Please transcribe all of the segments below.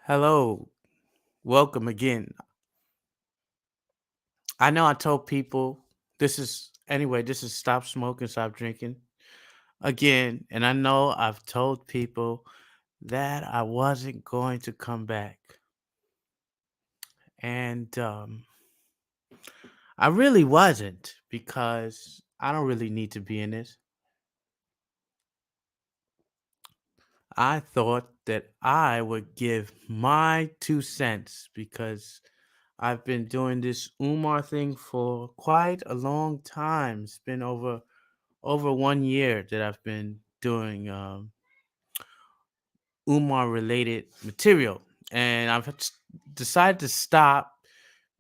Hello, welcome again. I know I told people this is stop smoking, stop drinking again. And I know I've told people that I wasn't going to come back. And I really wasn't because I don't really need to be in this. I thought that I would give my 2 cents because I've been doing this Umar thing for quite a long time. It's been over 1 year that I've been doing Umar related material, and decided to stop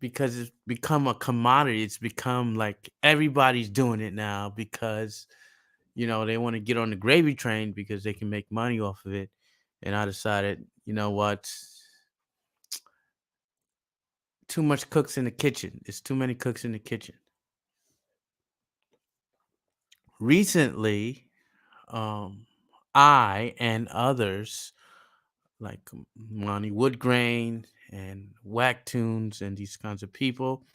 because it's become a commodity. It's become like everybody's doing it now because they want to get on the gravy train because they can make money off of it. And I decided, you know what, too much cooks in the kitchen. It's too many cooks in the kitchen. Recently, um, I and others like Monty Woodgrain and Whack Tunes and these kinds of people,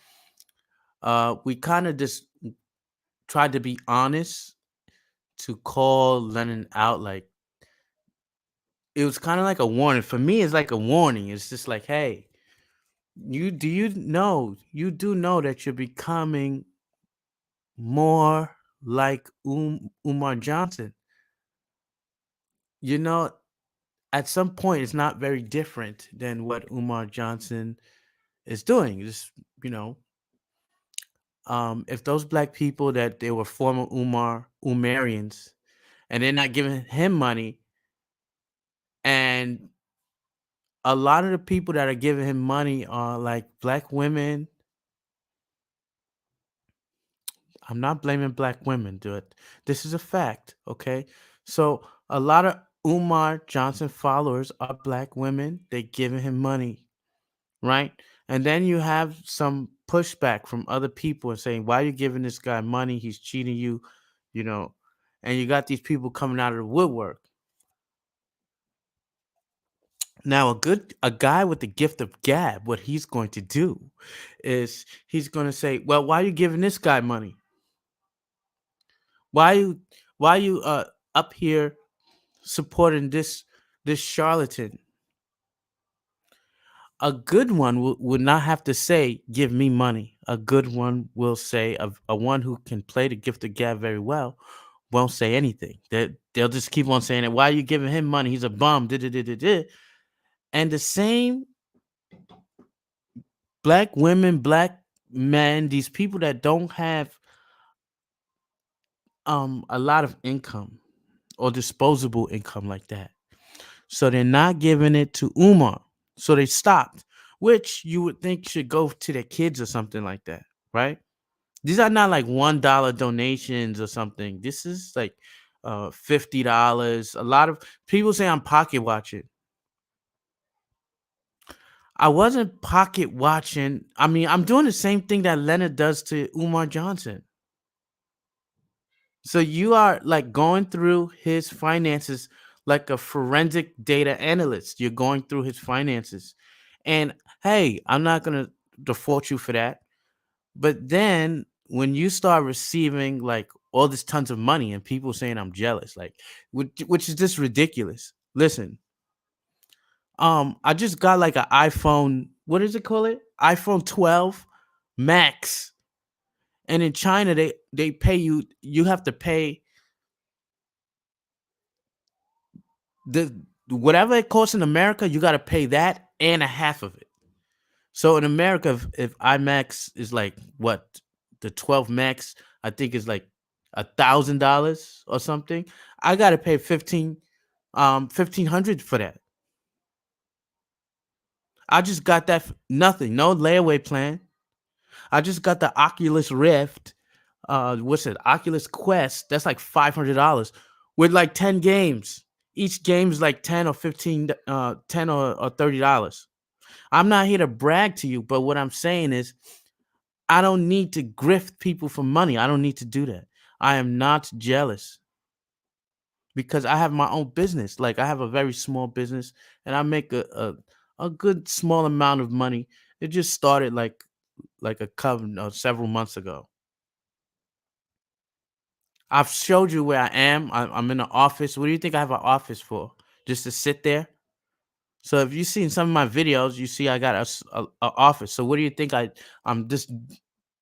we kind of just tried to be honest to call Lennon out. Like it was kind of like a warning. For me, it's like a warning. It's just like, hey, you do know that you're becoming more like Umar Johnson. You know, at some point, it's not very different than what Umar Johnson is doing. Just you know, if those black people that they were former Umarians and they're not giving him money, and a lot of the people that are giving him money are like black women. I'm not blaming black women, dude. This is a fact, okay? So a lot of Umar Johnson followers are black women. They giving him money, right? And then you have some pushback from other people and saying, "Why are you giving this guy money? He's cheating you," you know. And you got these people coming out of the woodwork. Now, a guy with the gift of gab, what he's going to do is he's going to say, "Well, why are you giving this guy money? Why you why you up here supporting this charlatan?" A good one would not have to say, "Give me money." A good one will say, a one who can play the gift of gab very well won't say anything. They'll just keep on saying it. Why are you giving him money? He's a bum. Da, da, da, da, da. And the same black women, black men, these people that don't have a lot of income or disposable income like that. So they're not giving it to Umar. So they stopped, which you would think should go to their kids or something like that, right? These are not like $1 donations or something. This is like $50. A lot of people say I'm pocket watching. I wasn't pocket watching. I mean, I'm doing the same thing that Leonard does to Umar Johnson. So you are like going through his finances like a forensic data analyst. You're going through his finances. And hey, I'm not going to default you for that. But then when you start receiving like all this tons of money and people saying I'm jealous, like which is just ridiculous. Listen, I just got like an iPhone, what does it call it? iPhone 12 Max. And in China they pay you have to pay the whatever it costs in America, you got to pay that and a half of it. So in America, if IMAX is like what the 12 Max, I think is like $1,000 or something. I got to pay 1,500 for that. I just got that nothing, no layaway plan. I just got the Oculus Rift. What's it? Oculus Quest. That's like $500 with like 10 games. Each game is like 10 or 15, 10 or $30. I'm not here to brag to you, but what I'm saying is I don't need to grift people for money. I don't need to do that. I am not jealous. because I have my own business. Like I have a very small business, and I make a good small amount of money. It just started like a couple several months ago. I've showed you where I am. I'm in an office. What do you think I have an office for? Just to sit there? So if you've seen some of my videos, you see I got a office. So what do you think I'm just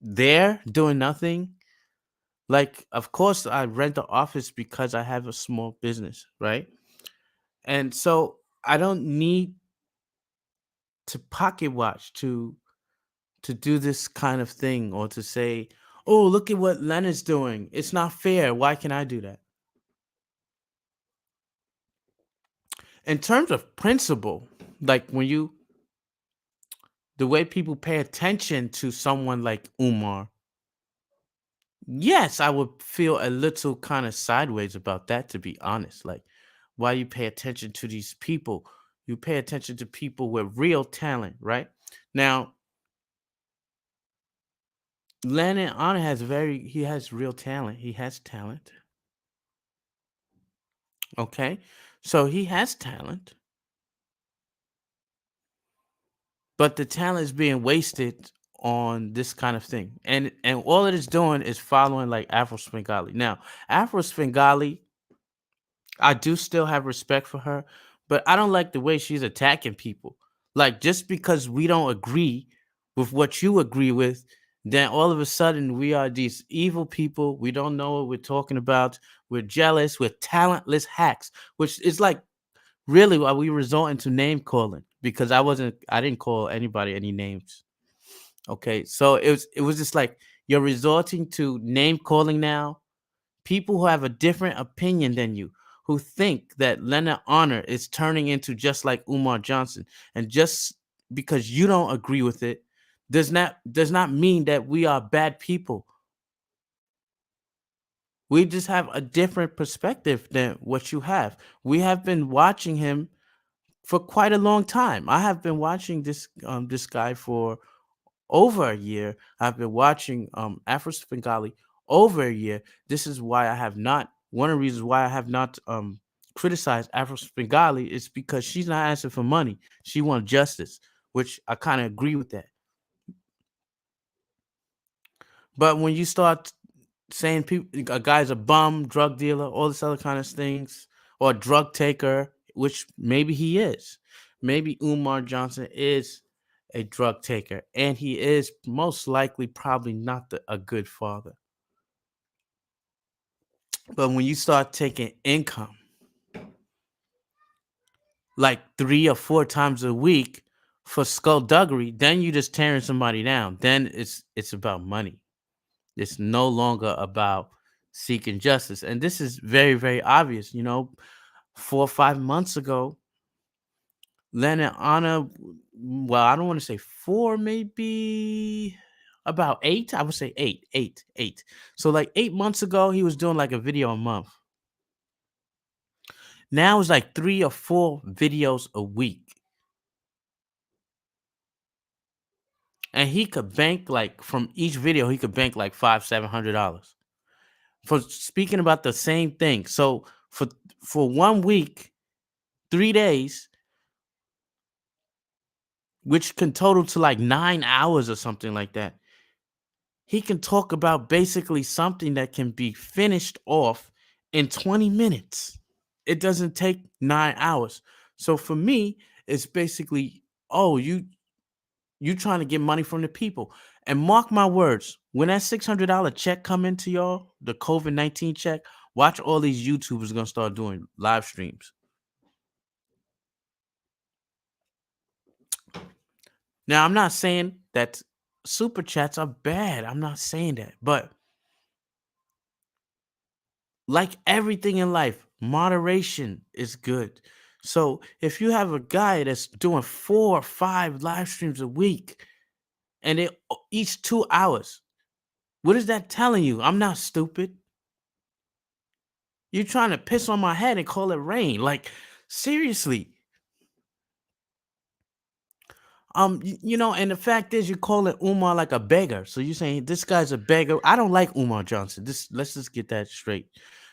there doing nothing? Like, of course, I rent the office because I have a small business, right? And so I don't need to pocket watch to do this kind of thing or to say, "Oh, look at what Lenon's doing. It's not fair. Why can I do that?" In terms of principle, like when you the way people pay attention to someone like Umar, yes, I would feel a little kind of sideways about that, to be honest. Like, why you pay attention to these people? You pay attention to people with real talent, right? Now, Lennon Honor he has real talent. He has talent. Okay. So he has talent, but the talent is being wasted on this kind of thing. And all it is doing is following like Afro Svengali. Now, Afro Svengali, I do still have respect for her, but I don't like the way she's attacking people. Like just because we don't agree with what you agree with, then all of a sudden we are these evil people. We don't know what we're talking about. We're jealous. We're talentless hacks, which is like really why we resort into name calling because I didn't call anybody any names. Okay. So it was just like you're resorting to name calling now. People who have a different opinion than you, who think that Leonard Honor is turning into just like Umar Johnson, and just because you don't agree with it, does not mean that we are bad people. We just have a different perspective than what you have. We have been watching him for quite a long time. I have been watching this guy for over a year. I've been watching Afro Bengali over a year. This is why I have not. One of the reasons why I have not criticized Afro Bengali is because she's not asking for money. She wants justice, which I kind of agree with that. But when you start saying people a guy's a bum, drug dealer, all this other kind of things, or a drug taker, which maybe he is. Maybe Umar Johnson is a drug taker, and he is most likely probably not a good father. But when you start taking income like 3 or 4 times a week for skullduggery, then you just tearing somebody down. Then it's about money. It's no longer about seeking justice. And this is very, very obvious. 4 or 5 months ago, Lenin Anna, well, I don't want to say four, maybe about eight. I would say eight, eight, eight. So like 8 months ago, he was doing like a video a month. Now it's like 3 or 4 videos a week. And he could bank like from each video, he could bank like $500-700 for speaking about the same thing. So for 1 week, 3 days, which can total to like 9 hours or something like that, he can talk about basically something that can be finished off in 20 minutes. It doesn't take 9 hours. So for me, it's basically, oh, you trying to get money from the people. And mark my words, when that $600 check come into y'all, the COVID-19 check, watch all these YouTubers gonna start doing live streams. Now, I'm not saying that super chats are bad. I'm not saying that. But like everything in life, moderation is good. So if you have a guy that's doing 4 or 5 live streams a week and it each 2 hours, what is that telling you? I'm not stupid. You're trying to piss on my head and call it rain. Like, seriously. And the fact is, you call it Umar like a beggar. So you're saying this guy's a beggar. I don't like Umar Johnson. Let's just get that straight.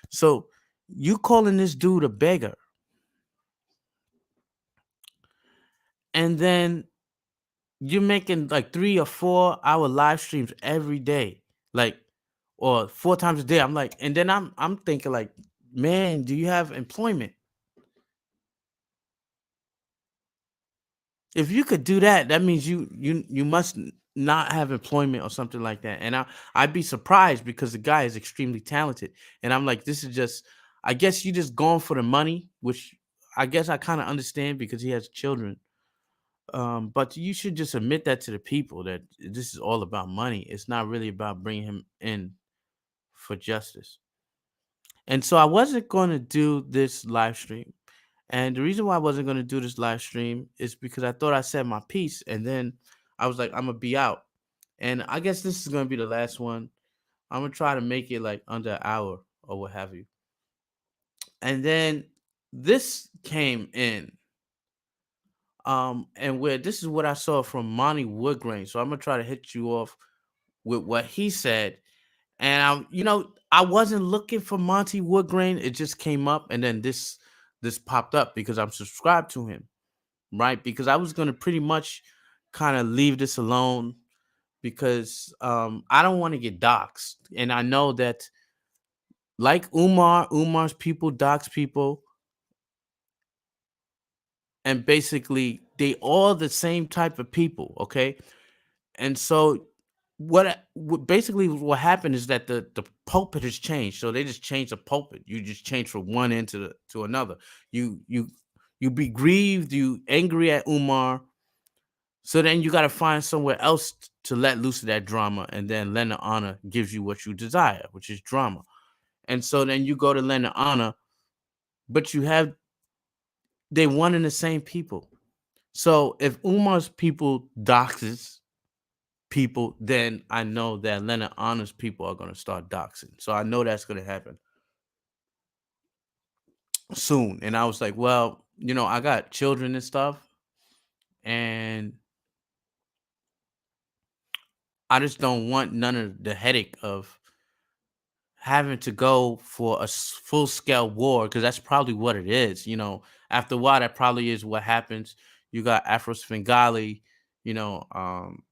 So You calling this dude a beggar, and then you're making like 3 or 4 hour live streams every day, like, or 4 times a day. I'm like, and then I'm thinking like, man, do you have employment? If you could do that, that means you must not have employment or something like that. And I'd be surprised because the guy is extremely talented. And I'm like, this is just, I guess you just going for the money, which I guess I kind of understand because he has children. But you should just admit that to the people that this is all about money. It's not really about bringing him in for justice. And so I wasn't going to do this live stream. And the reason why I wasn't going to do this live stream is because I thought I said my piece, and then I was like, I'm going to be out. And I guess this is going to be the last one. I'm going to try to make it like under an hour or what have you. And then this came in. And where this is what I saw from Monty Woodgrain. So I'm going to try to hit you off with what he said. And I wasn't looking for Monty Woodgrain. It just came up, and then this popped up because I'm subscribed to him, right? Because I was gonna pretty much kind of leave this alone because I don't want to get doxxed, and I know that like Umar's people dox people, and basically they all the same type of people, okay? And so basically what happened is that the pulpit has changed. So they just changed the pulpit. You just change from one end to another. You be grieved, you angry at Umar. So then you got to find somewhere else to let loose of that drama, and then Leonard Honor gives you what you desire, which is drama. And so then you go to Leonard Honor, but you have they one and the same people. So if Umar's people doxes people, then I know that Leonard Honor's people are going to start doxing. So I know that's going to happen soon. And I was like, well, I got children and stuff, and I just don't want none of the headache of having to go for a full scale war, because that's probably what it is. After a while, that probably is what happens. You got Afro Svengali, you know, um,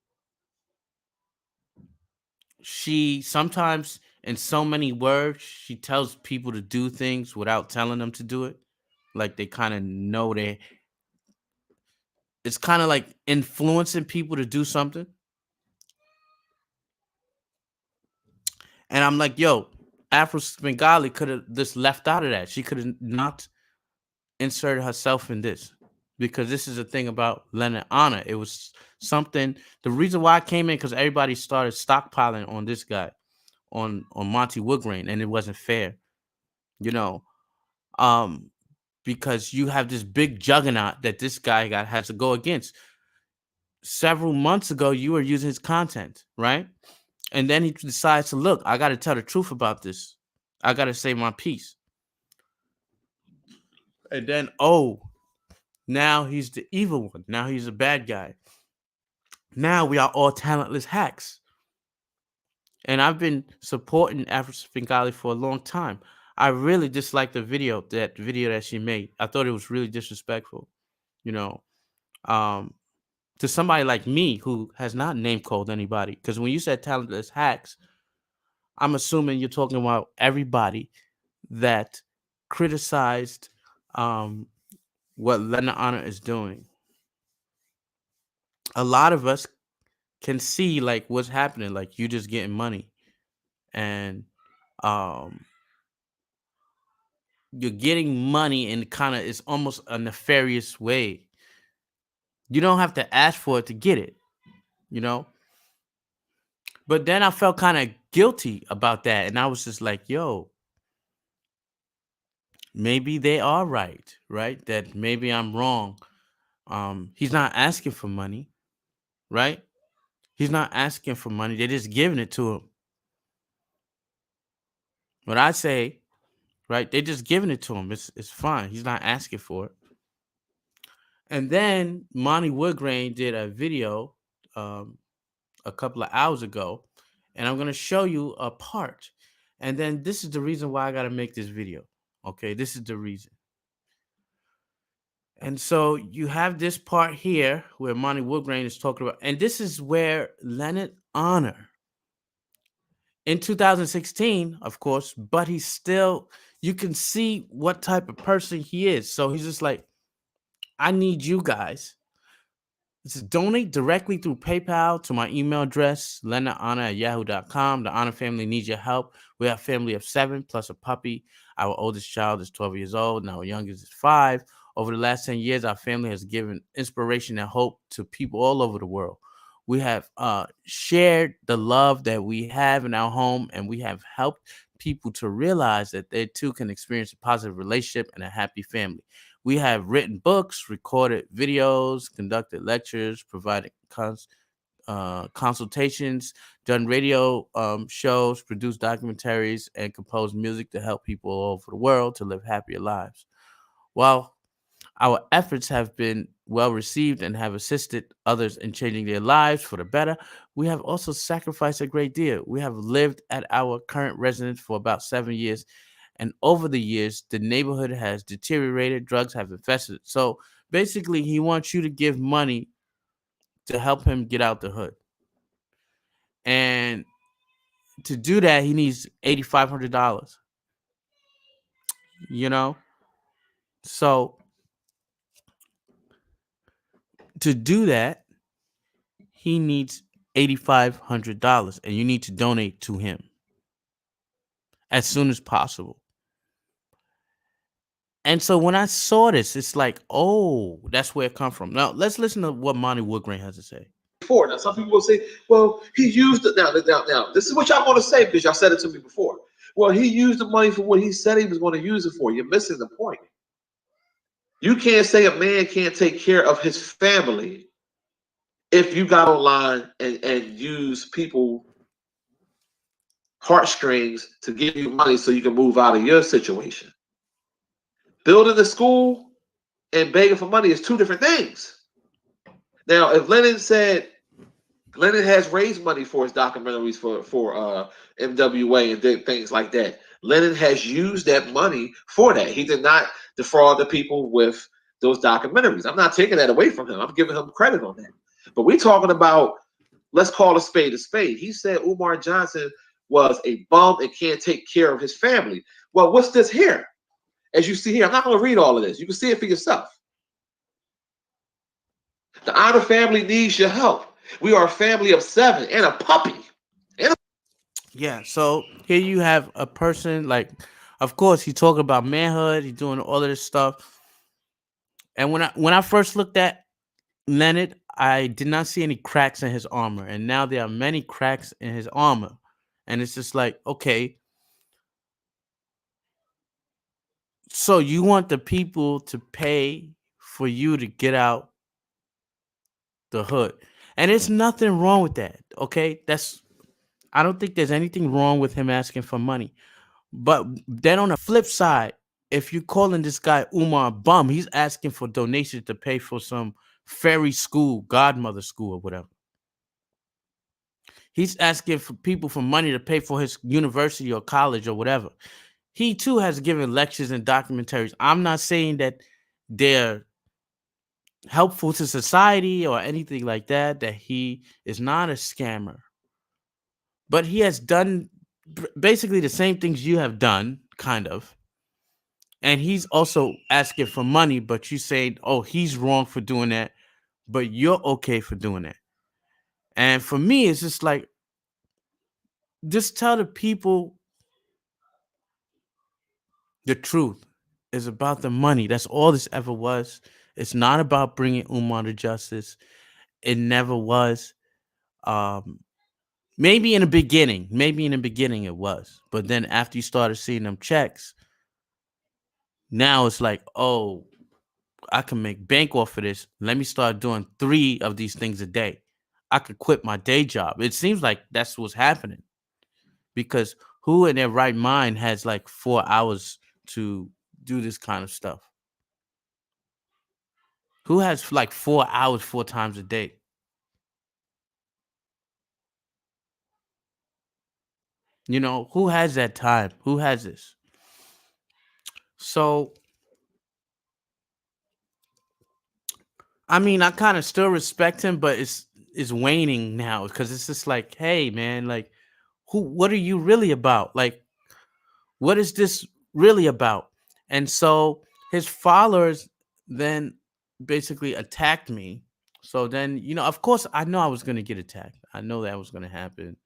she sometimes in so many words she tells people to do things without telling them to do it, like they kind of know they it's kind of like influencing people to do something. And I'm like, yo, Afro Bengali could have just left out of that. She could have not inserted herself in this, because this is the thing about Leonard Honor. It was something, the reason why I came in, because everybody started stockpiling on this guy, on Monty Woodgrain, and it wasn't fair, you know. Um, because you have this big juggernaut that this guy has to go against. Several months ago, you were using his content, right? And then he decides to look, I got to tell the truth about this. I got to say my piece. And then, oh, now he's the evil one. Now he's a bad guy. Now we are all talentless hacks. And I've been supporting Afro Bengali for a long time. I really disliked that video that she made. I thought it was really disrespectful, you know. Um, to somebody like me who has not name called anybody. Because when you said talentless hacks, I'm assuming you're talking about everybody that criticized um, what Leonard Honor is doing. A lot of us can see like what's happening, like you just getting money, and um, you're getting money in kind of, it's almost a nefarious way. You don't have to ask for it to get it, you know. But then I felt kind of guilty about that, and I was just like, yo, maybe they are right, right? That maybe I'm wrong. He's not asking for money, right? He's not asking for money. They're just giving it to him. But I say, right, they're just giving it to him. It's fine. He's not asking for it. And then Monty Woodgrain did a video um, a couple of hours ago, and I'm gonna show you a part. And then this is the reason why I gotta make this video. Okay, this is the reason. And so you have this part here where Monty Woodgrain is talking about, and this is where Leonard Honor in 2016, of course, but he's still, you can see what type of person he is. So he's just like, I need you guys. It says donate directly through PayPal to my email address, leonardhonor@yahoo.com. The Honor family needs your help. We have a family of 7 plus a puppy. Our oldest child is 12 years old, and our youngest is 5. Over the last 10 years, our family has given inspiration and hope to people all over the world. We have shared the love that we have in our home, and we have helped people to realize that they too can experience a positive relationship and a happy family. We have written books, recorded videos, conducted lectures, provided consultations, done radio shows, produced documentaries, and composed music to help people all over the world to live happier lives. While our efforts have been well received and have assisted others in changing their lives for the better, we have also sacrificed a great deal. We have lived at our current residence for about 7 years, and over the years, the neighborhood has deteriorated, drugs have infested. So basically, he wants you to give money to help him get out the hood. And to do that, he needs $8,500, you know? So to do that, he needs $8,500, and you need to donate to him as soon as possible. And so when I saw this, it's like, oh, that's where it come from. Now let's listen to what Monty Woodgrain has to say. Before. Now, some people will say, well, he used it. Now, this is what y'all want to say because y'all said it to me before. Well, he used the money for what he said he was going to use it for. You're missing the point. You can't say a man can't take care of his family if you got online and use people heartstrings to give you money so you can move out of your situation. Building a school and begging for money is two different things. Now, if Lenon has raised money for his documentaries for MWA and things like that. Lenon has used that money for that. He did not defraud the people with those documentaries. I'm not taking that away from him. I'm giving him credit on that. But we're talking about, let's call a spade a spade. He said Umar Johnson was a bum and can't take care of his family. Well, what's this here? As you see here, I'm not going to read all of this. You can see it for yourself. The Honor family needs your help. We are a family of 7 and a puppy. Yeah, so here you have a person like, of course, he talking about manhood, he's doing all of this stuff. And when I first looked at Leonard, I did not see any cracks in his armor, and now there are many cracks in his armor, and it's just like, okay, so you want the people to pay for you to get out the hood, and there's nothing wrong with that. Okay, that's, I don't think there's anything wrong with him asking for money. But then on the flip side, if you're calling this guy Umar bum, he's asking for donations to pay for some fairy school, godmother school, or whatever. He's asking for people for money to pay for his university or college or whatever. He too has given lectures and documentaries. I'm not saying that they're helpful to society or anything like that, that he is not a scammer. But he has done basically the same things you have done, kind of. And he's also asking for money, but you say, oh, he's wrong for doing that, but you're okay for doing that. And for me, it's just like, just tell the people the truth. It's about the money. That's all this ever was. It's not about bringing Umar to justice. It never was. Um, maybe in the beginning it was, but then after you started seeing them checks, now it's like, oh, I can make bank off of this. Let me start doing 3 of these things a day. I could quit my day job. It seems like that's what's happening, because who in their right mind has like 4 hours to do this kind of stuff? Who has like 4 hours 4 times a day? You know, who has that time? Who has this? So I mean, I kind of still respect him, but it's waning now because it's just like, hey, man, like, who? What are you really about? Like, what is this really about? And so his followers then basically attacked me. So then, of course, I know I was gonna get attacked. I know that was gonna happen.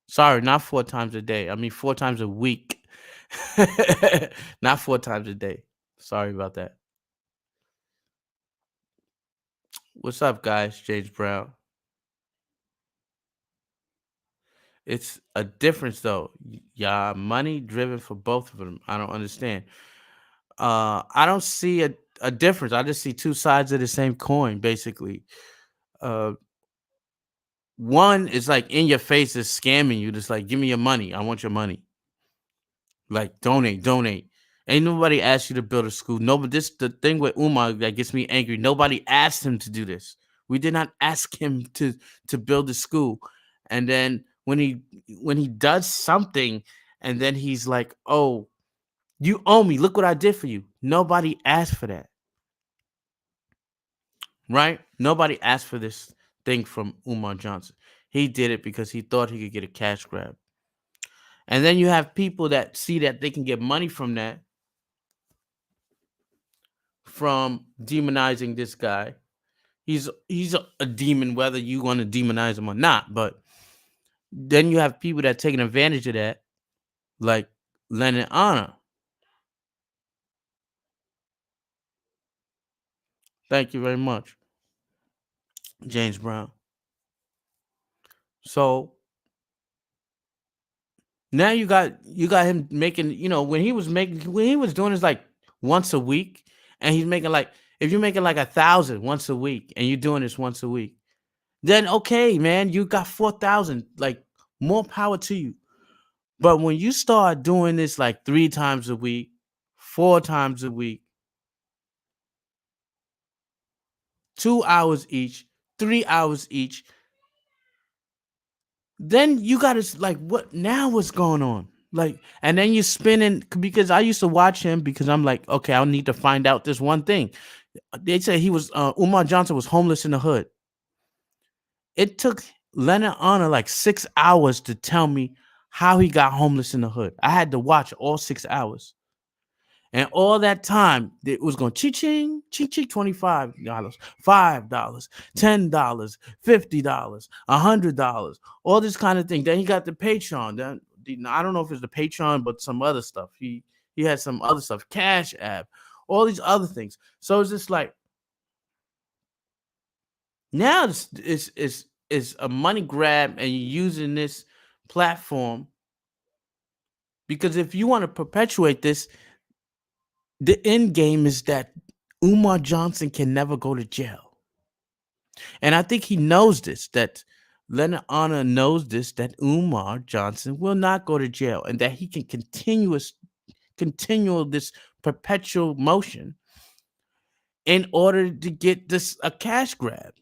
Sorry, not 4 times a day. I mean 4 times a week. Not 4 times a day. Sorry about that. What's up, guys? James Brown. It's a difference though. Yeah, money driven for both of them. I don't understand. I don't see a difference. I just see two sides of the same coin, basically. Uh, one is like in your face is scamming you, just like give me your money. I want your money. Like donate, donate. Ain't nobody asked you to build a school. No, but this the thing with Umar that gets me angry. Nobody asked him to do this. We did not ask him to build a school. And then when he does something, and then he's like, "Oh, you owe me. Look what I did for you." Nobody asked for that, right? Nobody asked for this thing from Umar Johnson. He did it because he thought he could get a cash grab. And then you have people that see that they can get money from that, from demonizing this guy. He's a demon, whether you want to demonize him or not. But then you have people that taking advantage of that, like Lenon Anna. Thank you very much, James Brown. So now you got him making, when he was doing this like once a week, and he's making like, if you're making like 1,000 once a week and you're doing this once a week, then okay, man, you got 4,000. Like, more power to you. But when you start doing this like 3 times a week, 4 times a week, 2 hours each, 3 hours each, then you gotta like, what now? What's going on? Like, and then you're spinning, because I used to watch him because I'm like, okay, I'll need to find out this one thing. They say he was Umar Johnson was homeless in the hood. It took Leonard Honor like 6 hours to tell me how he got homeless in the hood. I had to watch all 6 hours. And all that time, it was going ching, ching, ching, $25, $5, $10, $50, $100, all this kind of thing. Then he got the Patreon. Then I don't know if it's the Patreon, but some other stuff. He had some other stuff, Cash App, all these other things. So it's just like, now it's a money grab, and you're using this platform because if you want to perpetuate this, the end game is that Umar Johnson can never go to jail. And I think he knows this, that Leonard Honor knows this, that Umar Johnson will not go to jail, and that he can continue this perpetual motion in order to get this a cash grab.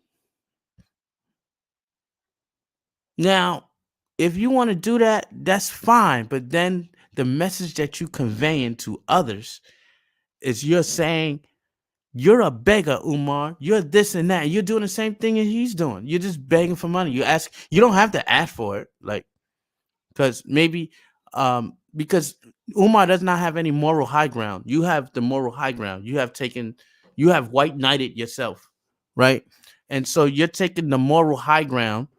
Now, if you want to do that, that's fine. But then the message that you conveying to others is you're saying, you're a beggar, Umar. You're this and that. You're doing the same thing that he's doing. You're just begging for money. You don't have to ask for it, like, because maybe, because Umar does not have any moral high ground. You have the moral high ground. You have white knighted yourself, right? And so you're taking the moral high ground,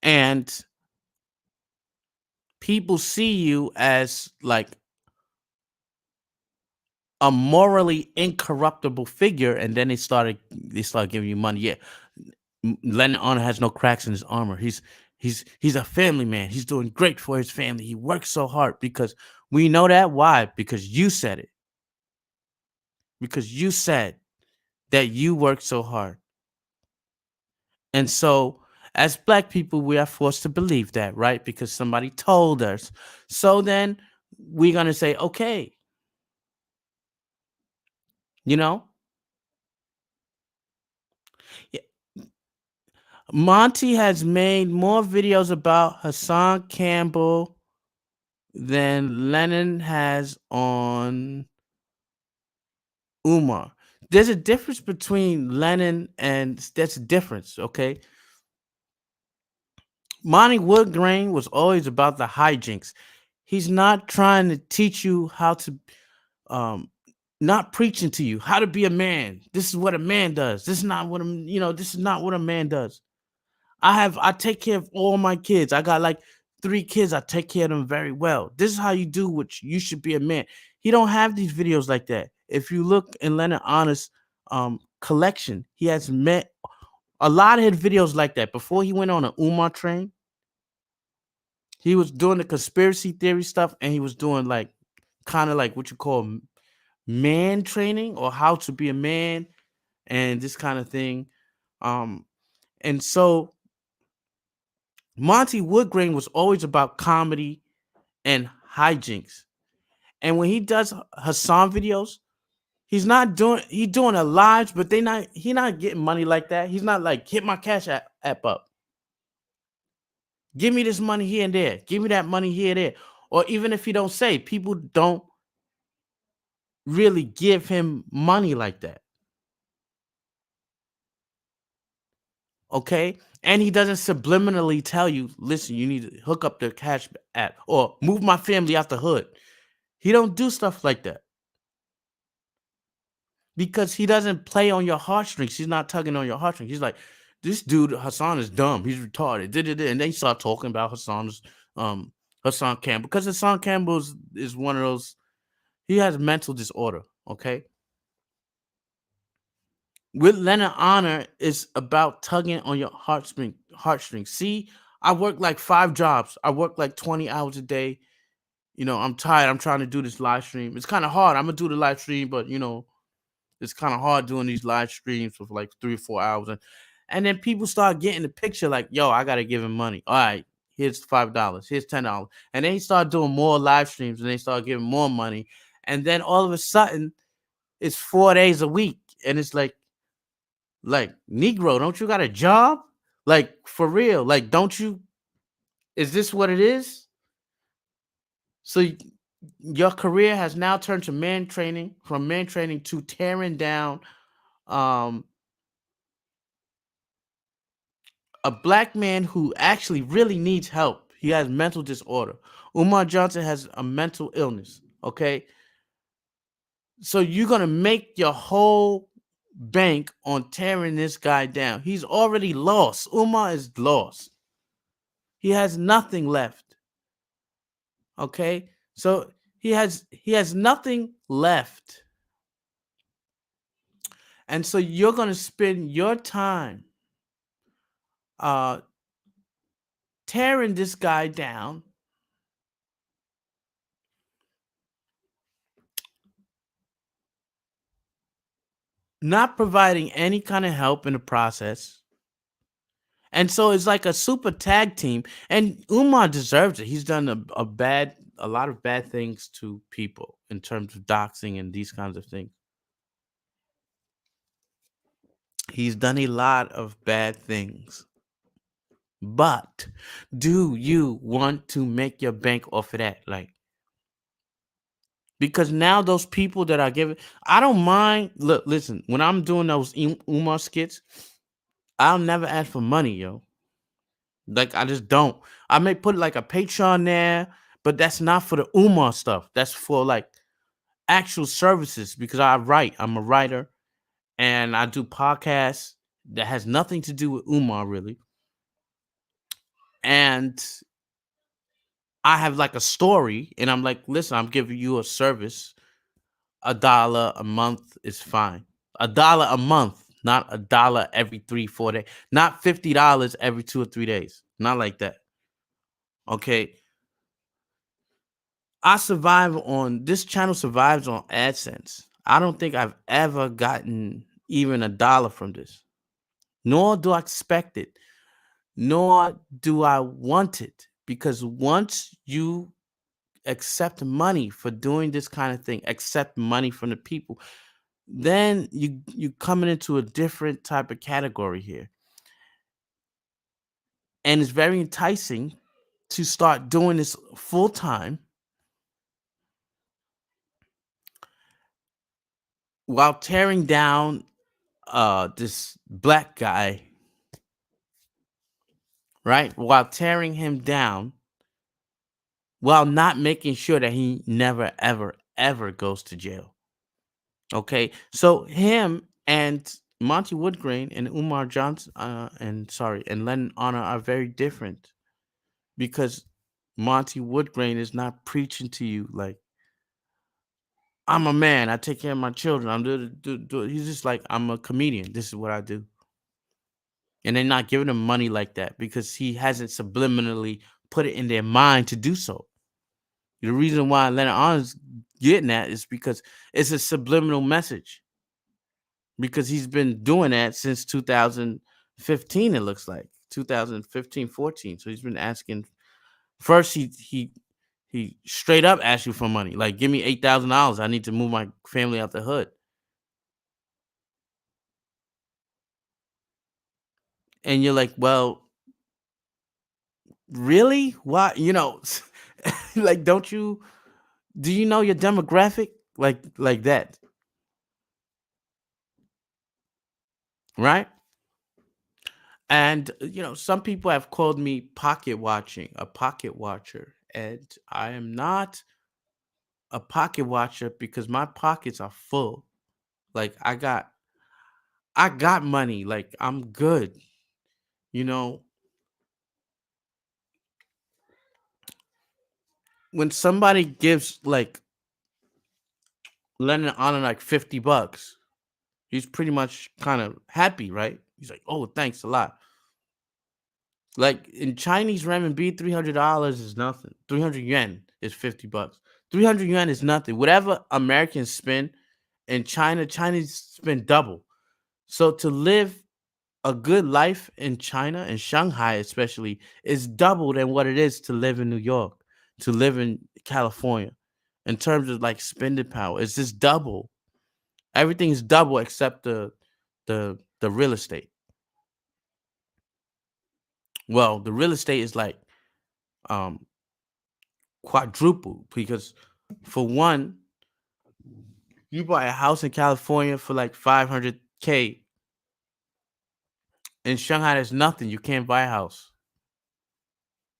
and people see you as like a morally incorruptible figure, and then they start giving you money. Yeah, Lennon Honor has no cracks in his armor. He's a family man. He's doing great for his family. He works so hard, because we know that. Why? Because you said it. Because you said that you work so hard. And so, as black people, we are forced to believe that, right? Because somebody told us. So then we're gonna say, okay, you know. Yeah, Monty has made more videos about Hassan Campbell than Lenon has on Umar. There's a difference between Lenon and that's a difference, okay? Monty Woodgrain was always about the hijinks. He's not trying to teach you how to um not preaching to you how to be a man. This is what a man does. This is not what this is not what a man does. I take care of all my kids. I got like 3 kids. I take care of them very well. This is how you do what you should be a man. He don't have these videos like that. If you look in Leonard Honest collection, he has met a lot of his videos like that. Before he went on an Umar train, he was doing the conspiracy theory stuff, and he was doing like kind of like what you call man training or how to be a man and this kind of thing. Um, and so Monty Woodgrain was always about comedy and hijinks. And when he does Hassan videos, he doing a live, but he not getting money like that. He's not like hit my cash app up. Give me this money here and there. Give me that money here and there. Or even if he don't say, people don't really give him money like that. Okay? And he doesn't subliminally tell you, listen, you need to hook up the cash app or move my family out the hood. He don't do stuff like that. Because he doesn't play on your heartstrings. He's not tugging on your heartstrings. He's like, this dude Hassan is dumb. He's retarded. And they start talking about Hassan Campbell because Hassan Campbell is one of those. He has mental disorder. Okay, with Leonard Honor is about tugging on your heartstrings. See, I work like 5 jobs. I work like 20 hours a day. I'm tired. I'm trying to do this live stream. It's kind of hard. I'm gonna do the live stream, but it's kind of hard doing these live streams for like 3 or 4 hours. And then people start getting the picture like, yo, I got to give him money. All right, here's $5. Here's $10. And they start doing more live streams and they start giving more money. And then all of a sudden, it's 4 days a week. And it's like, Negro, don't you got a job? Like, for real. Like, don't you? Is this what it is? So your career has now turned to man training, from man training to tearing down um a black man who actually really needs help. He has mental disorder. Umar Johnson has a mental illness. Okay. So you're going to make your whole bank on tearing this guy down. He's already lost. Umar is lost. He has nothing left. Okay. So he has nothing left. And so you're going to spend your time uh tearing this guy down, not providing any kind of help in the process. And so it's like a super tag team. And Umar deserves it. He's done a lot of bad things to people in terms of doxing and these kinds of things. He's done a lot of bad things. But do you want to make your bank off of that? Like, because now those people that are giving, I don't mind. Look, listen, when I'm doing those Umar skits, I'll never ask for money, yo. Like, I just don't. I may put like a Patreon there, but that's not for the Umar stuff. That's for like actual services because I write. I'm a writer and I do podcasts that has nothing to do with Umar really. And I have like a story and I'm like, listen, I'm giving you a service. $1 a month is fine. $1 a month, not $1 every 3 4 days, not $50 every 2 or 3 days. Not like that. Okay. I survive on this channel survives on AdSense. I don't think I've ever gotten even $1 from this. Nor do I expect it. Nor do I want it. Because once you accept money for doing this kind of thing, accept money from the people, then you coming into a different type of category here. And it's very enticing to start doing this full time while tearing down this black guy, right? While tearing him down, while not making sure that he never, ever, ever goes to jail. Okay, so him and Monty Woodgrain and Umar Johnson, and Lennon Honor are very different because Monty Woodgrain is not preaching to you like I'm a man, I take care of my children. He's just like I'm a comedian. This is what I do, and they're not giving him money like that because he hasn't subliminally put it in their mind to do so. The reason why Leonard Arnold's getting that is because it's a subliminal message. Because he's been doing that since 2015, it looks like 2015, 14. So he's been asking first he straight up asked you for money. Like, give me $8,000. I need to move my family out the hood. And you're like, well, really? Why? Like, do you know your demographic? Like that, right? And some people have called me a pocket watcher, and I am not a pocket watcher because my pockets are full. Like I got money. Like I'm good. You know, when somebody gives like Lennon on like $50, he's pretty much kind of happy, right? He's like, oh, thanks a lot. Like in Chinese renminbi, $300 is nothing. 300 yuan is $50. 300 yuan is nothing. Whatever Americans spend in China, Chinese spend double. So to live a good life in China and Shanghai especially is double than what it is to live in New York, to live in California. In terms of like spending power, it's just double. Everything is double except the real estate. Well, the real estate is like um quadruple because for one, you buy a house in California for like 500K. In Shanghai, there's nothing. You can't buy a house.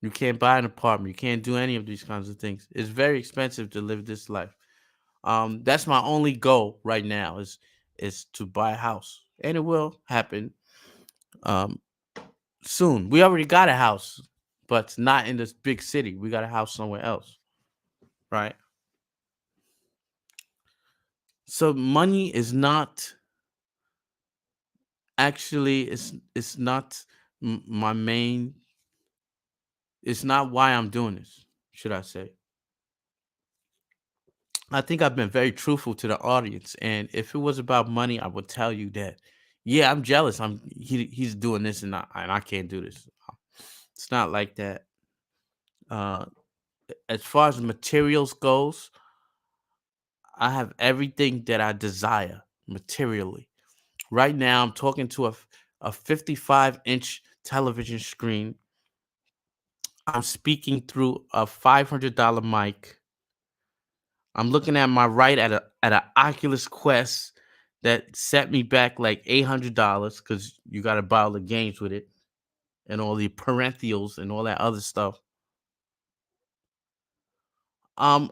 You can't buy an apartment. You can't do any of these kinds of things. It's very expensive to live this life. That's my only goal right now is to buy a house, and it will happen um soon. We already got a house, but not in this big city. We got a house somewhere else, right? So money is not actually it's not my main. It's not why I'm doing this. Should I say? I think I've been very truthful to the audience, and if it was about money, I would tell you that. Yeah, I'm jealous. He's doing this, and I can't do this. It's not like that. Uh, as far as materials goes, I have everything that I desire materially. Right now, I'm talking to a 55-inch television screen. I'm speaking through a $500 mic. I'm looking at my right at an Oculus Quest that set me back like $800 because you got to buy all the games with it and all the parentheals and all that other stuff. I'm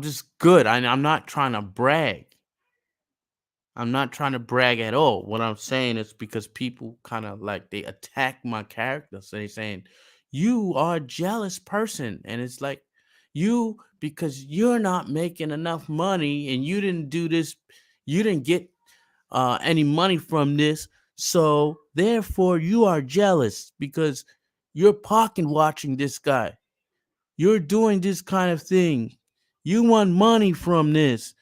just good. I'm not trying to brag. I'm not trying to brag at all. What I'm saying is because people kind of like they attack my character. So they saying, you are a jealous person. And it's like, you, because you're not making enough money and you didn't do this, you didn't get any money from this. So therefore, you are jealous because you're pocket watching this guy. You're doing this kind of thing. You want money from this.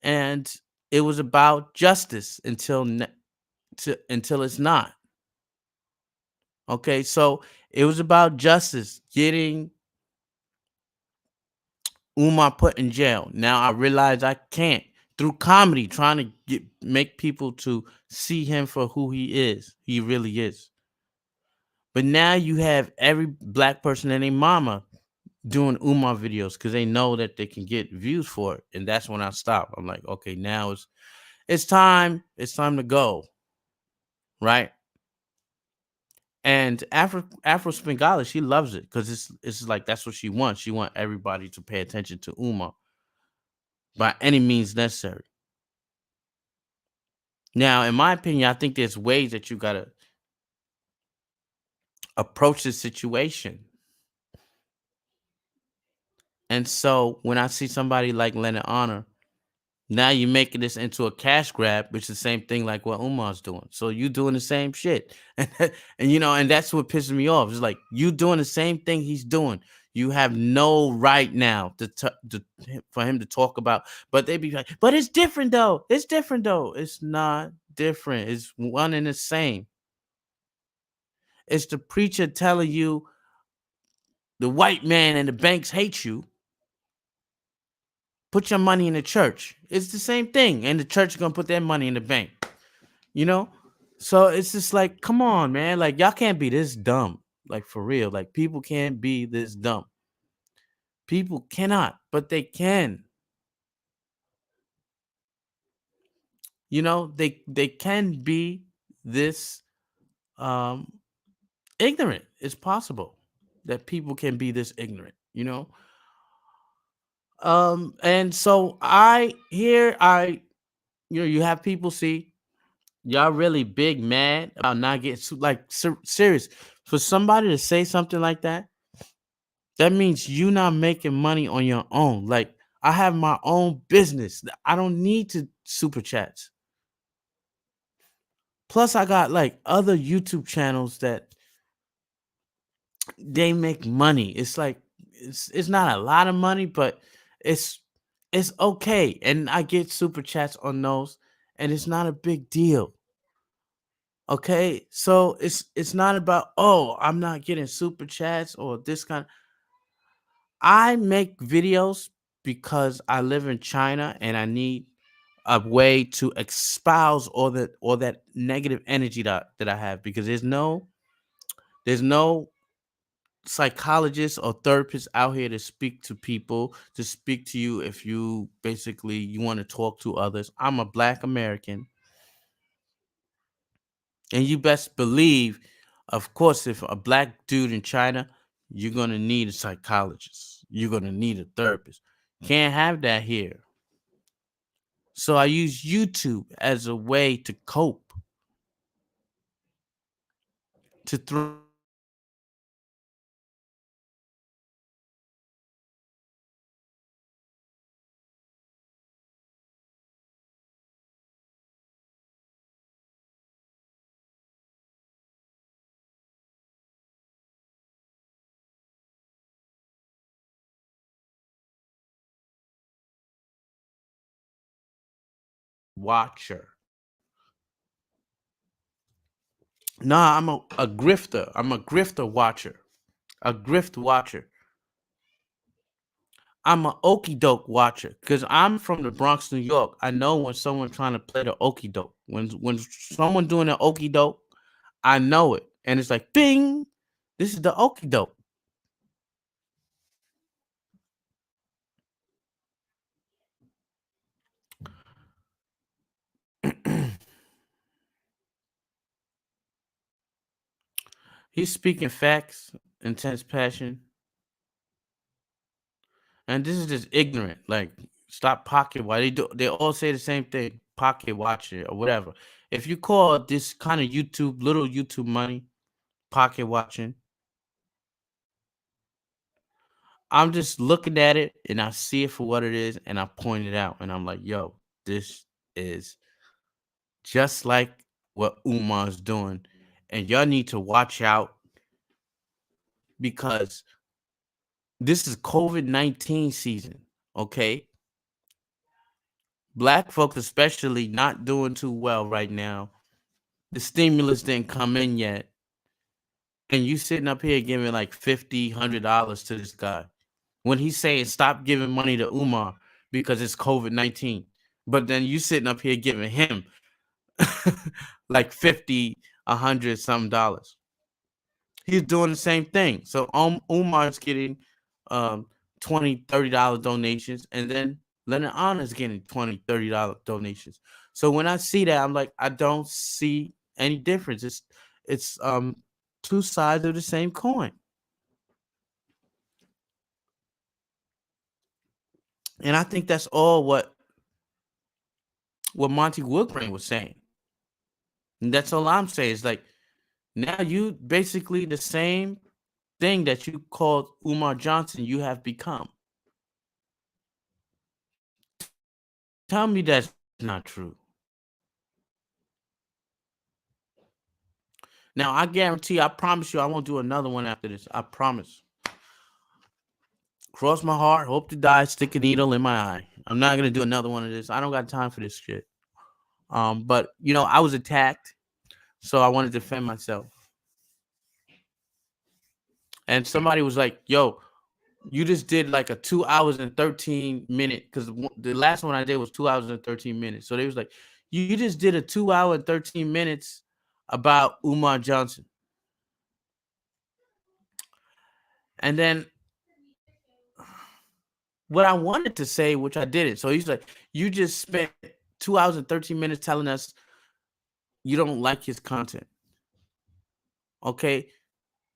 And it was about justice until it's not. Okay, so it was about justice, getting Umar put in jail. Now I realize I can't through comedy, trying to make people to see him for who he is. He really is. But now you have every black person and their mama doing Umar videos because they know that they can get views for it. And that's when I stop. I'm like, okay, now it's time to go, right? And Afro Spingala, she loves it because it's like that's what she wants. She wants everybody to pay attention to Umar by any means necessary. Now, in my opinion, I think there's ways that you gotta approach the situation. And so when I see somebody like Leonard Honor, now you're making this into a cash grab, which is the same thing like what Umar's doing. So you doing the same shit. And that's what pisses me off. It's like you doing the same thing he's doing. You have no right now for him to talk about, but they be like, but it's different though. It's different though. It's not different. It's one and the same. It's the preacher telling you the white man and the banks hate you. Put your money in the church. It's the same thing. And the church is gonna put their money in the bank. You know? So it's just like, come on, man. Like, y'all can't be this dumb. Like, for real. Like, people can't be this dumb. People cannot, but they can. They can be this um ignorant. It's possible that people can be this ignorant. And so you have people see y'all really big mad about not getting like serious for somebody to say something like that. That means you not making money on your own. Like I have my own business. I don't need to super chats. Plus, I got like other YouTube channels that they make money. It's like it's not a lot of money, but it's it's okay. And I get super chats on those, and it's not a big deal. Okay, so it's not about, oh, I'm not getting super chats or this kind. I make videos because I live in China and I need a way to espouse all that negative energy that I have, because there's no psychologist or therapist out here to speak to people, to speak to you if you want to talk to others. I'm a black American. And you best believe, of course, if a black dude in China, you're gonna need a psychologist. You're gonna need a therapist. Can't have that here. So I use YouTube as a way to cope, to throw watcher. Nah, I'm a grifter. I'm a grifter watcher. A grift watcher. I'm a okey doke watcher because I'm from the Bronx, New York. I know when someone's trying to play the okey doke. When someone doing the okey doke, I know it, and it's like, bing. This is the okey doke. He's speaking facts, intense passion, and this is just ignorant. Like, stop pocket watch. They all say the same thing. Pocket watching or whatever. If you call this kind of little YouTube money, pocket watching, I'm just looking at it and I see it for what it is, and I point it out, and I'm like, yo, this is just like what Umar's doing, and y'all need to watch out because this is COVID-19 season. Okay, black folks especially not doing too well right now. The stimulus didn't come in yet, and you sitting up here giving like $50, $100 to this guy when he's saying stop giving money to Umar because it's COVID-19. But then you sitting up here giving him like 50, 100 some dollars. He's doing the same thing. So Umar's getting um 20 $30 donations, and then Leonard Honnor's getting 20 $30 donations. So when I see that, I'm like, I don't see any difference. It's two sides of the same coin. And I think that's all what Monty Woodgrain was saying. And that's all I'm saying. Is like, now you basically the same thing that you called Umar Johnson, you have become. Tell me that's not true. Now I guarantee, I promise you, I won't do another one after this. I promise. Cross my heart, hope to die, stick a needle in my eye. I'm not gonna do another one of this. I don't got time for this shit. But I was attacked, so I wanted to defend myself. And somebody was like, "Yo, you just did like a 2 hours and 13 minute, because the last one I did was 2 hours and 13 minutes." So they was like, "You just did a 2 hour and 13 minutes about Umar Johnson," and then what I wanted to say, which I didn't. So he's like, "You just spent 2 hours and 13 minutes telling us you don't like his content, okay?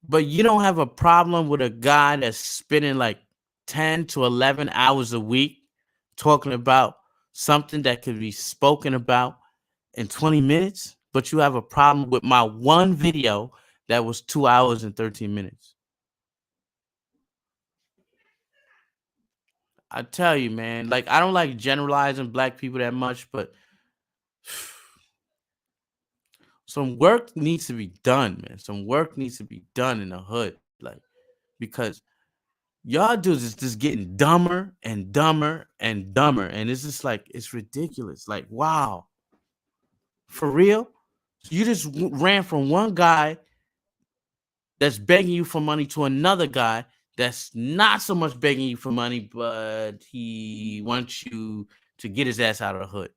But you don't have a problem with a guy that's spending like 10 to 11 hours a week talking about something that could be spoken about in 20 minutes, but you have a problem with my one video that was 2 hours and 13 minutes." I tell you, man, like, I don't like generalizing black people that much, but some work needs to be done, man. Some work needs to be done in the hood, like, because y'all dudes is just getting dumber and dumber and dumber, and it's just like, it's ridiculous. Like, wow, for real? You just ran from one guy that's begging you for money to another guy that's not so much begging you for money, but he wants you to get his ass out of the hood.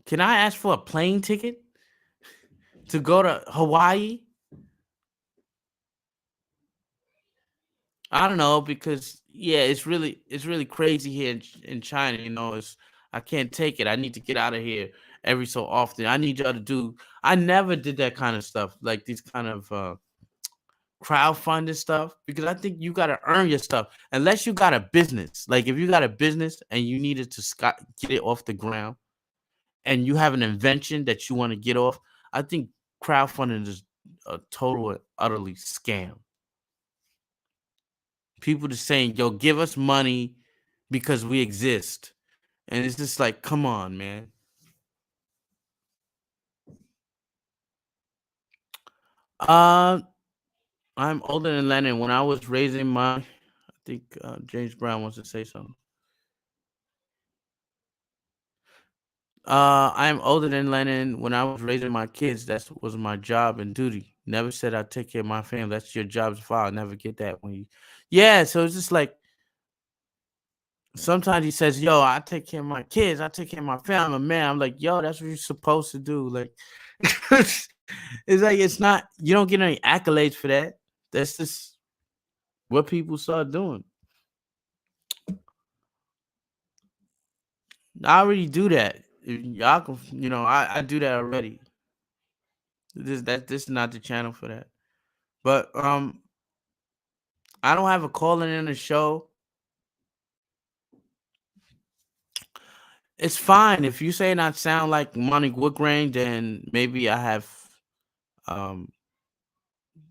Can I ask for a plane ticket to go to Hawaii? I don't know, because yeah, it's really crazy here in China. It's I can't take it. I need to get out of here every so often. I need y'all to do. I never did that kind of stuff, like these kind of crowdfunding stuff, because I think you got to earn your stuff. Unless you got a business, like if you got a business and you needed to get it off the ground, and you have an invention that you want to get off, I think crowdfunding is a total and utterly scam. People just saying, "Yo, give us money because we exist," and it's just like, come on, man. Uh, I'm older than Lennon. When I was raising my, I think James Brown wants to say something. I'm older than Lennon. When I was raising my kids, that was my job and duty. Never said I'd take care of my family. That's your job as a father. Never get that when you, yeah. So it's just like, sometimes he says, "Yo, I take care of my kids. I take care of my family." Man, I'm like, "Yo, that's what you're supposed to do." Like, it's like, it's not. You don't get any accolades for that. That's just what people start doing. I already do that. Y'all can, I do that already. This is not the channel for that. But I don't have a calling in the show. It's fine if you say not sound like Monty Woodgrain, then maybe I have um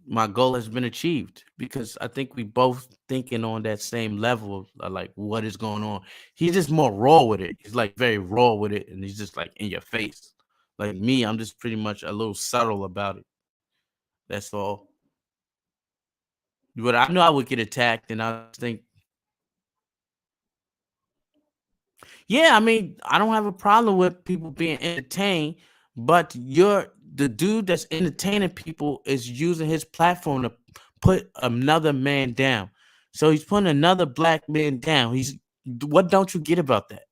my goal has been achieved, because I think we both thinking on that same level of like what is going on. He's just more raw with it. He's like very raw with it, and he's just like in your face. Like me, I'm just pretty much a little subtle about it. That's all. But I know I would get attacked, and I think, yeah, I mean, I don't have a problem with people being entertained, but the dude that's entertaining people is using his platform to put another man down. So he's putting another black man down. What don't you get about that?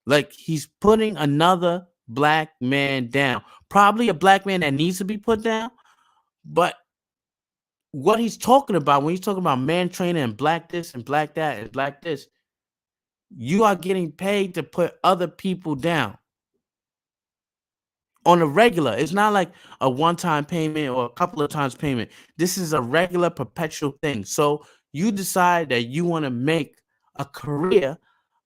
Like, he's putting another black man down. Probably a black man that needs to be put down, but what he's talking about when he's talking about man training and black this and black that and black this, you are getting paid to put other people down on a regular. It's not like a one-time payment or a couple of times payment. This is a regular perpetual thing. So you decide that you want to make a career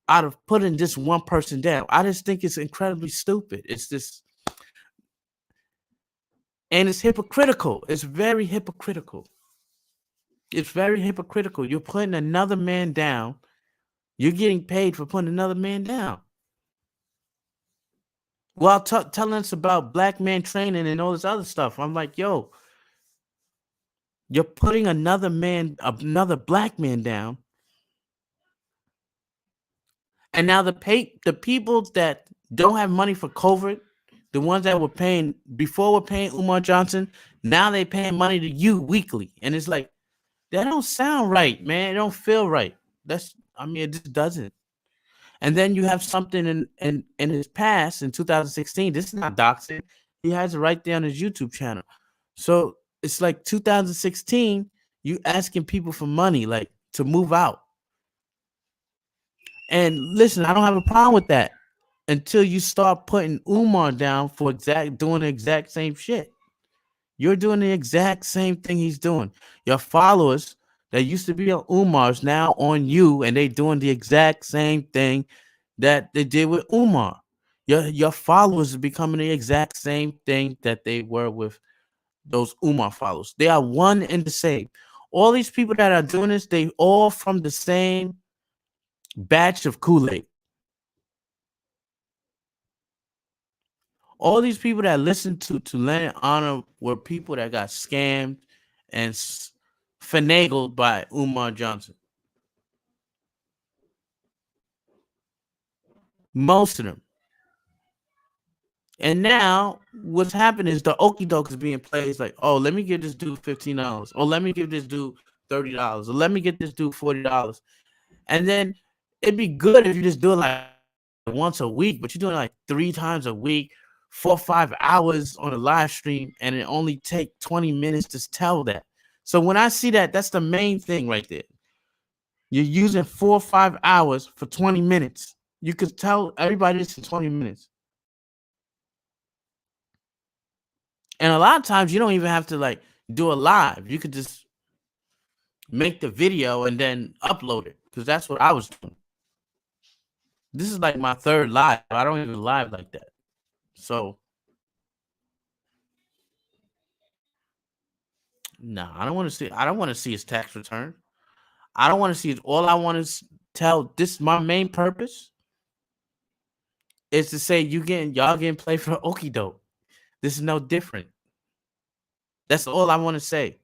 out of putting this one person down. I just think it's incredibly stupid. It's this, and it's hypocritical. It's very hypocritical. It's very hypocritical. You're putting another man down. You're getting paid for putting another man down. While telling us about black man training and all this other stuff. I'm like, yo, you're putting another black man down. And now the people that don't have money for COVID, the ones that were paying before were paying Umar Johnson, now they paying money to you weekly. And it's like, that don't sound right, man. It don't feel right. It just doesn't. And then you have something in his past in 2016. This is not doxing. He has it right there on his YouTube channel. So it's like 2016, you asking people for money, like to move out. And listen, I don't have a problem with that until you start putting Umar down for doing the exact same shit. You're doing the exact same thing he's doing. Your followers that used to be on Umar's now on you, and they doing the exact same thing that they did with Umar. Your followers are becoming the exact same thing that they were with those Umar followers. They are one and the same. All these people that are doing this, they all from the same batch of Kool-Aid. All these people that listened to Leonard Honor were people that got scammed and finagled by Umar Johnson. Most of them. And now what's happening is the okie doke is being played. It's like, oh, let me give this dude $15. Or let me give this dude $30. Or let me get this dude $40. And then it'd be good if you just do it like once a week, but you're doing it like 3 times a week, 4 or 5 hours on a live stream, and it only take 20 minutes to tell that. So when I see that, that's the main thing right there. You're using 4 or 5 hours for 20 minutes. You could tell everybody this in 20 minutes. And a lot of times you don't even have to like do a live. You could just make the video and then upload it, because that's what I was doing. This is like my 3rd live. I don't even live like that. So no, I don't want to see. I don't want to see his tax return. I don't want to see it. All I want to tell this, my main purpose is to say y'all getting played for okie doke. This is no different. That's all I want to say.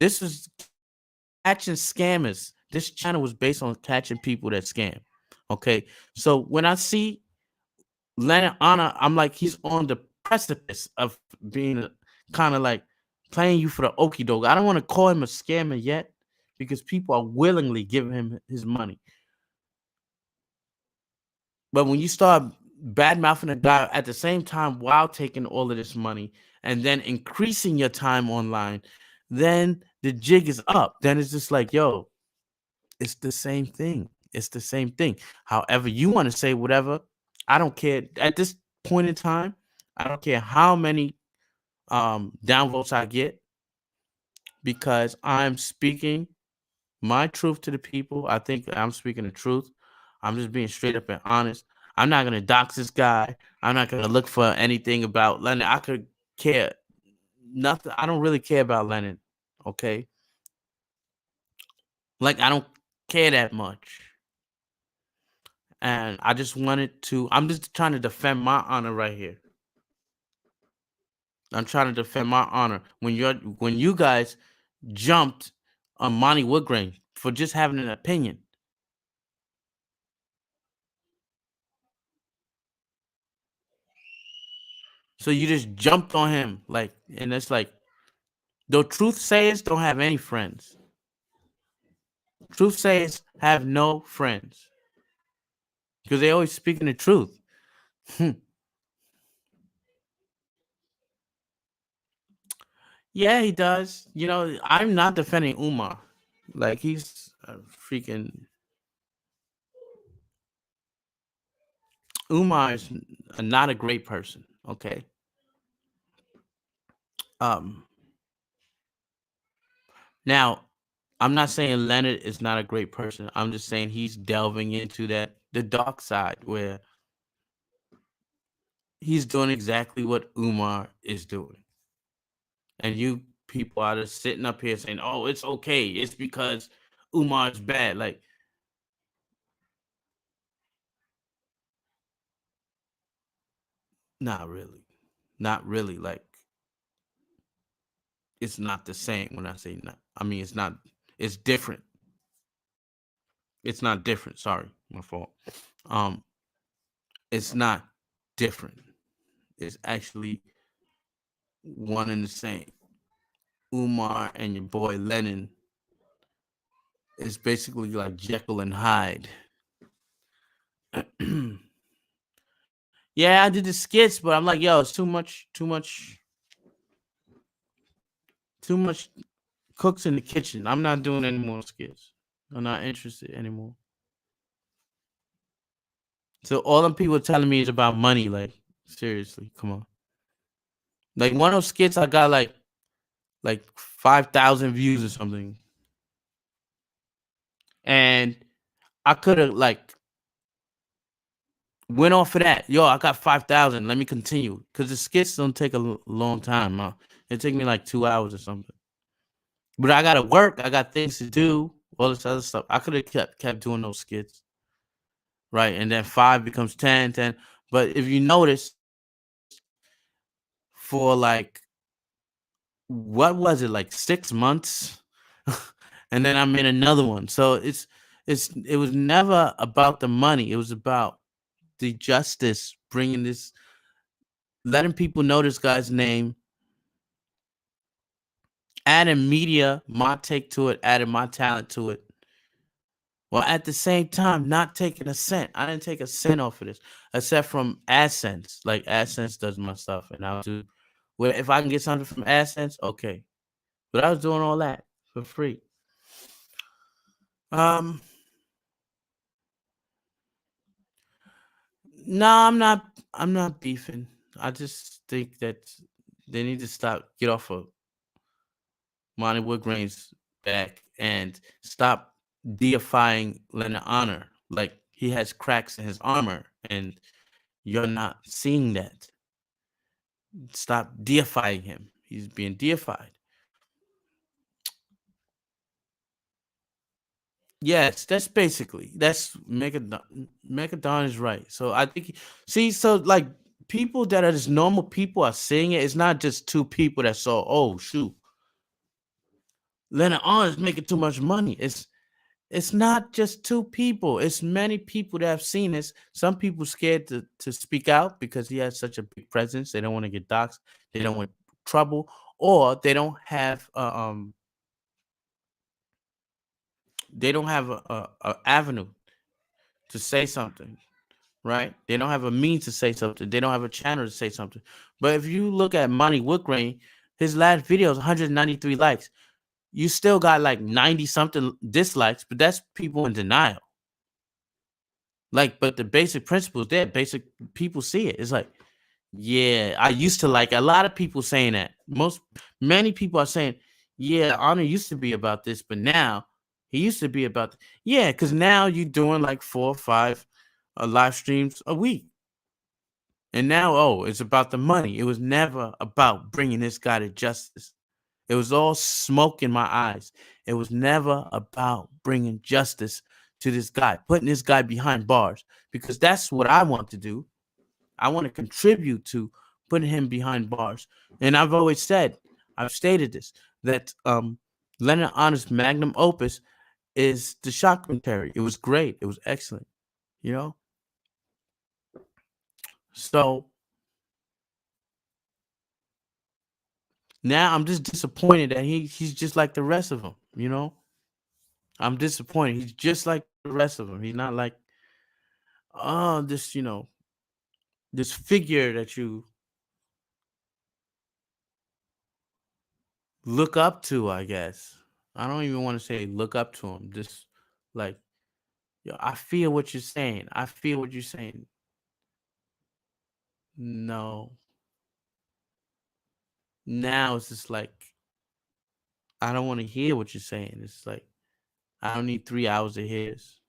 This was catching scammers. This channel was based on catching people that scam. Okay, so when I see Leonard Honor, I'm like, he's on the precipice of being kind of like playing you for the okie doke. I don't want to call him a scammer yet, because people are willingly giving him his money. But when you start bad mouthing a guy at the same time while taking all of this money and then increasing your time online, then the jig is up. Then it's just like, yo, it's the same thing. It's the same thing. However, you want to say whatever. I don't care. At this point in time, I don't care how many downvotes I get, because I'm speaking my truth to the people. I think I'm speaking the truth. I'm just being straight up and honest. I'm not gonna dox this guy. I'm not gonna look for anything about Leonard. I could care nothing. I don't really care about Leonard. Okay, like I don't care that much. And I just wanted to. I'm just trying to defend my honor right here. I'm trying to defend my honor. When you guys jumped on Monty Woodgrain for just having an opinion. So you just jumped on him, like, and it's like, the truth sayers don't have any friends. Truth sayers have no friends, because they always speaking the truth. Yeah, he does. I'm not defending Umar. Like he's a freaking Umar is not a great person. Okay. Um. Now, I'm not saying Leonard is not a great person. I'm just saying he's delving into the dark side where he's doing exactly what Umar is doing. And you people are just sitting up here saying, "Oh, it's okay. It's because Umar's bad." Like, not really. Not really. Like, it's not the same when I say not. I mean, it's not. It's different. It's not different. Sorry, my fault. Um, it's not different. It's actually one and the same. Umar and your boy Lenon is basically like Jekyll and Hyde. Yeah, I did the skits, but I'm like, yo, it's too much cooks in the kitchen. I'm not doing any more skits. I'm not interested anymore. So all them people telling me is about money. Like, seriously, come on. Like one of those skits, I got like 5,000 views or something, and I could have like went off of that. Yo, I got 5,000. Let me continue because the skits don't take a long time. It take me like 2 hours or something. But I gotta work. I got things to do. All this other stuff. I could have kept doing those skits, right? And then five becomes 10, 10. But if you notice, for like what was it, like 6 months, and then I made another one. So it was never about the money. It was about the justice, bringing this, letting people know this guy's name, adding media, my take to it, adding my talent to it. Well, at the same time, not taking a cent. I didn't take a cent off of this, except from AdSense. Like AdSense does my stuff, and I'll do. Well, if I can get something from AdSense, okay. But I was doing all that for free. Um, no, I'm not. I'm not beefing. I just think that they need to get off of Monty Woodgrain's back and stop deifying Leonard Honor. Like he has cracks in his armor, and you're not seeing that. Stop deifying him. He's being deified. Yes, that's Megadon. Megadon is right. So I think, see, so like people that are just normal people are seeing it. It's not just two people that saw. Oh shoot, Leonard On is making too much money. It's not just two people. It's many people that have seen this. Some people scared to speak out because he has such a big presence. They don't want to get doxxed. They don't want trouble, or they don't have a avenue to say something, right? They don't have a means to say something. They don't have a channel to say something. But if you look at Monty Woodgrain, his last video is 193 likes. You still got like 90 something dislikes, but that's people in denial. Like, but the basic principles there, basic people see it. It's like, yeah, I used to like a lot of people saying that. Many people are saying, yeah, honor used to be about this, but now he used to be about, yeah, because now you're doing like 4 or 5 live streams a week. And now, oh, it's about the money. It was never about bringing this guy to justice. It was all smoke in my eyes. It was never about bringing justice to this guy, putting this guy behind bars, because that's what I want to do. I want to contribute to putting him behind bars. And I've always said, I've stated this, that Leonard Honest magnum opus is the documentary. It was great. It was excellent. You know? So now I'm just disappointed that he's just like the rest of them, you know? I'm disappointed. He's just like the rest of them. He's not like, oh, this figure that you look up to, I guess. I don't even want to say look up to him. Just like, yo, I feel what you're saying. I feel what you're saying. No. Now it's just like I don't want to hear what you're saying. It's like I don't need 3 hours of his.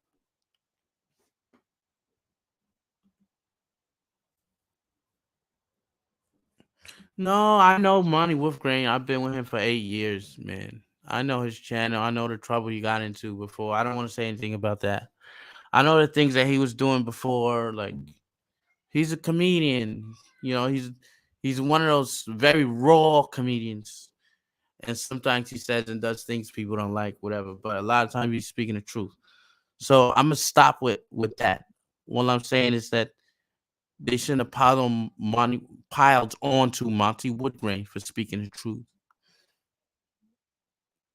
No, I know Monty Wolfgrain. I've been with him for 8 years, man. I know his channel. I know the trouble he got into before. I don't want to say anything about that. I know the things that he was doing before. Like he's a comedian. He's one of those very raw comedians. And sometimes he says and does things people don't like, whatever. But a lot of times he's speaking the truth. So I'm gonna stop with that. What I'm saying is that they shouldn't have piled on to Monty Woodgrain for speaking the truth.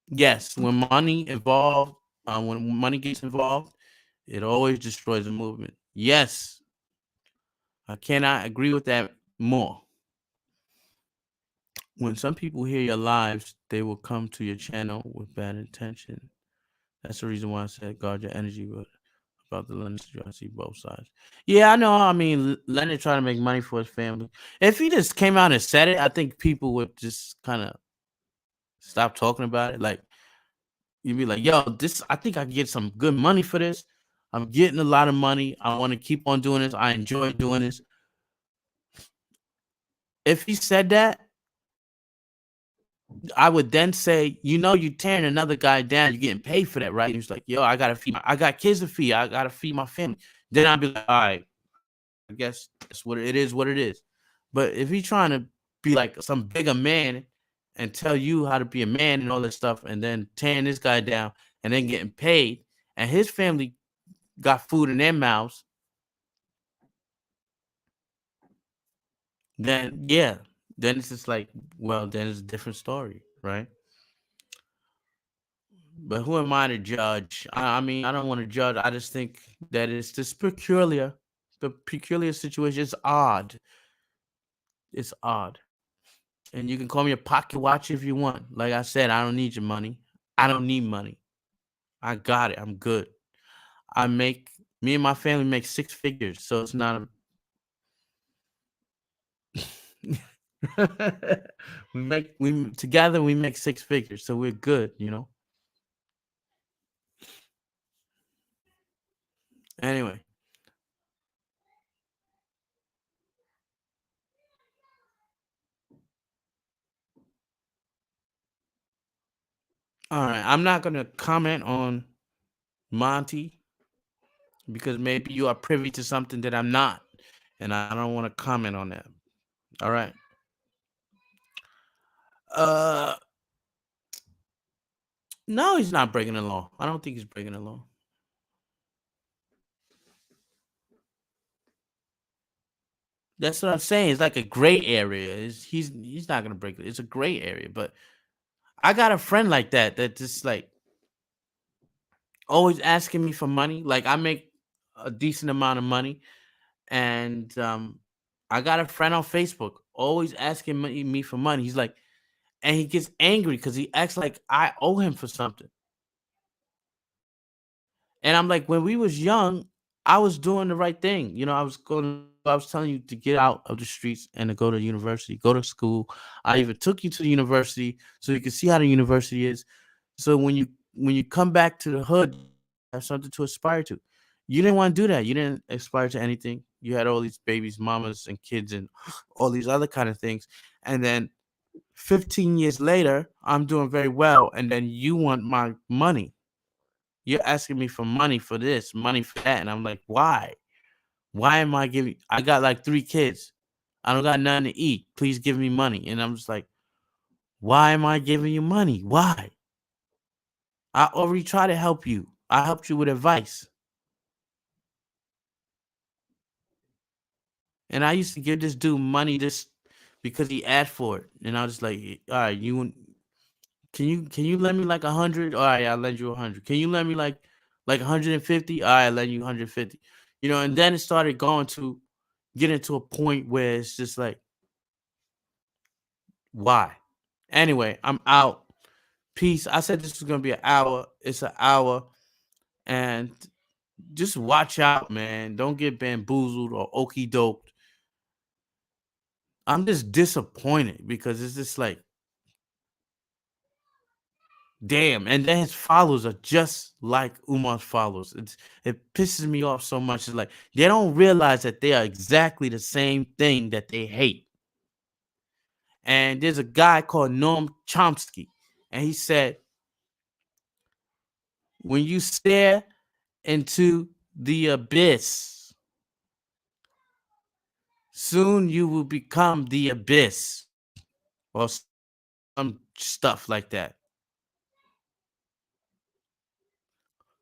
Yes, when money involved, when money gets involved, it always destroys a movement. Yes, I cannot agree with that more. When some people hear your lives, they will come to your channel with bad intention. That's the reason why I said guard your energy with about the Leonard situation. I see both sides. Yeah, I know. I mean, Leonard trying to make money for his family. If he just came out and said it, I think people would just kind of stop talking about it. Like you'd be like, "Yo, this. I think I can get some good money for this. I'm getting a lot of money. I want to keep on doing this. I enjoy doing this." If he said that, I would then say, you're tearing another guy down. You're getting paid for that, right? And he's like, yo, I got kids to feed. I gotta feed my family. Then I'd be like, all right, I guess that's what it is. What it is. But if he's trying to be like some bigger man and tell you how to be a man and all this stuff, and then tearing this guy down and then getting paid, and his family got food in their mouths, then yeah, then it's just like, well, then it's a different story, right? But who am I to judge? I mean, I don't want to judge. I just think that it's just peculiar. The peculiar situation is odd. It's odd. And you can call me a pocket watch if you want. Like I said, I don't need your money. I don't need money. I got it. I'm good. I make Me and my family make 6 figures, so it's not a we together we make 6 figures, so we're good. Anyway, all right. I'm not gonna comment on Monty because maybe you are privy to something that I'm not, and I don't want to comment on that. All right. Uh, no, he's not breaking the law. I don't think he's breaking the law. That's what I'm saying. It's like a gray area. He's not gonna break it. It's a gray area. But I got a friend like that just like always asking me for money. Like I make a decent amount of money, and I got a friend on Facebook always asking me for money. He's like, and he gets angry because he acts like I owe him for something. And I'm like, when we was young, I was doing the right thing. I was telling you to get out of the streets and to go to university, go to school. I even took you to the university so you can see how the university is. So when you come back to the hood, you have something to aspire to. You didn't want to do that. You didn't aspire to anything. You had all these babies, mamas, and kids, and all these other kind of things. And then 15 years later, I'm doing very well, and then you want my money. You're asking me for money for this, money for that. And I'm like, why? Why am I giving? I got like 3 kids. I don't got nothing to eat. Please give me money. And I'm just like, why am I giving you money? Why? I already tried to help you. I helped you with advice. And I used to give this dude money just because he asked for it. And I was just like, all right, can you lend me like 100? All right, I'll lend you 100. Can you lend me like 150? All right, I'll lend you 150. And then it started going to getting to a point where it's just like, why? Anyway, I'm out. Peace. I said this was gonna be an hour. It's an hour, and just watch out, man. Don't get bamboozled or okey doked. I'm just disappointed because it's just like, damn. And then his followers are just like Umar's followers. It pisses me off so much. It's like they don't realize that they are exactly the same thing that they hate. And there's a guy called Noam Chomsky, and he said, when you stare into the abyss, soon you will become the abyss, or some stuff like that.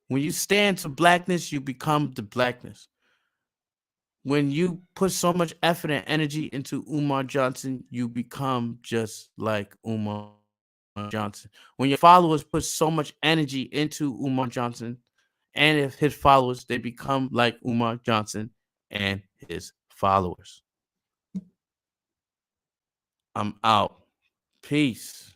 When you stare into blackness, you become the blackness. When you put so much effort and energy into Umar Johnson, you become just like Umar Johnson. When your followers put so much energy into Umar Johnson and if his followers, they become like Umar Johnson and his followers. I'm out. Peace.